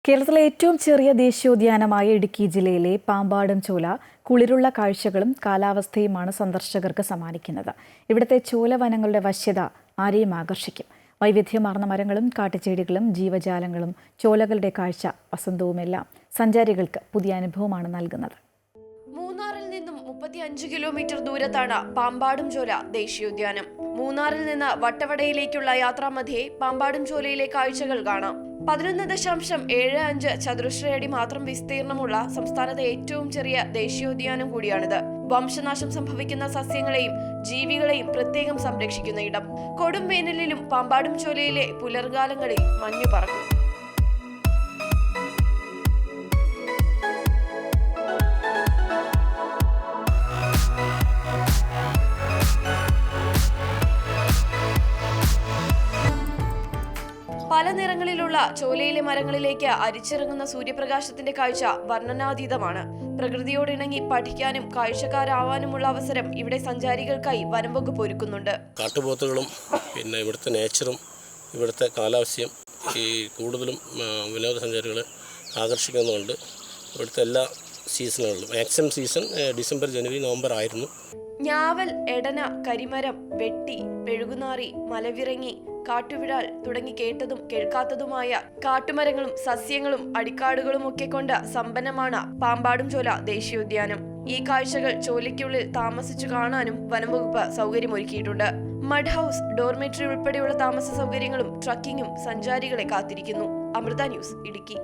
കേരളത്തിലെ ഏറ്റവും ചെറിയ ദേശീയോദ്യാനമായ ഇടുക്കി ജില്ലയിലെ പാമ്പാടും ചോല കുളിരുള്ള കാഴ്ചകളും കാലാവസ്ഥയുമാണ് സന്ദർശകർക്ക് സമ്മാനിക്കുന്നത്. ഇവിടുത്തെ ചോലവനങ്ങളുടെ വശ്യത ആരെയും ആകർഷിക്കും. വൈവിധ്യമാർന്ന മരങ്ങളും കാട്ടുചെടികളും ജീവജാലങ്ങളും ചോലകളുടെ കാഴ്ച വസന്തവുമെല്ലാം സഞ്ചാരികൾക്ക് പുതിയ അനുഭവമാണ് നൽകുന്നത്. മൂന്നാറിൽ നിന്നും 35 കിലോമീറ്റർ ദൂരത്താണ് പാമ്പാടും ചോല ദേശീയോദ്യാനം. മൂന്നാറിൽ നിന്ന് വട്ടവടയിലേക്കുള്ള യാത്രാമധ്യേ പാമ്പാടും ചോലയിലെ കാഴ്ചകൾ കാണാം. 11.75 ചതുരശ്രയടി മാത്രം വിസ്തീർണമുള്ള സംസ്ഥാനത്തെ ഏറ്റവും ചെറിയ ദേശീയോദ്യാനം കൂടിയാണിത്. വംശനാശം സംഭവിക്കുന്ന സസ്യങ്ങളെയും ജീവികളെയും പ്രത്യേകം സംരക്ഷിക്കുന്ന ഇടം. കൊടും വേനലിലും പാമ്പാടും ചോലയിലെ പുലർകാലങ്ങളിൽ മഞ്ഞു പറക്കും. പല നിറങ്ങളിലുള്ള ചോലയിലെ മരങ്ങളിലേക്ക് അരിച്ചിറങ്ങുന്ന സൂര്യപ്രകാശത്തിന്റെ കാഴ്ച വർണ്ണനാതീതമാണ്. പ്രകൃതിയോടിണങ്ങി പഠിക്കാനും കാഴ്ചക്കാരാവാനുമുള്ള അവസരം ഇവിടെ സഞ്ചാരികൾക്കായി വനം വകുപ്പ് ഒരുക്കുന്നുണ്ട്. കാട്ടുപോത്തുകളും പിന്നെ ഇവിടുത്തെ നേച്ചറും ഇവിടുത്തെ കാലാവസ്ഥയും ഈ കൂടുതലും വിനോദസഞ്ചാരികളെ ആകർഷിക്കുന്നുണ്ട്. ഇവിടുത്തെ എല്ലാ സീസണുകളിലും മാക്സിമം സീസൺ ഡിസംബർ, ജനുവരി, നവംബർ ആയിരുന്നു. ഞാവൽ, എടന, കരിമരം, വെട്ടി, പെഴുകുനാറി, മലവിറങ്ങി, കാട്ടുവിഴാൽ തുടങ്ങി കേട്ടതും കേൾക്കാത്തതുമായ കാട്ടുമരങ്ങളും സസ്യങ്ങളും അടിക്കാടുകളും ഒക്കെ കൊണ്ട് സമ്പന്നമാണ് പാമ്പാടും ചോല ദേശീയോദ്യാനം. ഈ കാഴ്ചകൾ ചോലയ്ക്കുള്ളിൽ താമസിച്ചു കാണാനും വനംവകുപ്പ് സൗകര്യമൊരുക്കിയിട്ടുണ്ട്. മഡ് ഹൗസ്, ഡോർമെട്രി ഉൾപ്പെടെയുള്ള താമസ സൗകര്യങ്ങളും ട്രക്കിങ്ങും സഞ്ചാരികളെ കാത്തിരിക്കുന്നു. അമൃത ന്യൂസ്, ഇടുക്കി.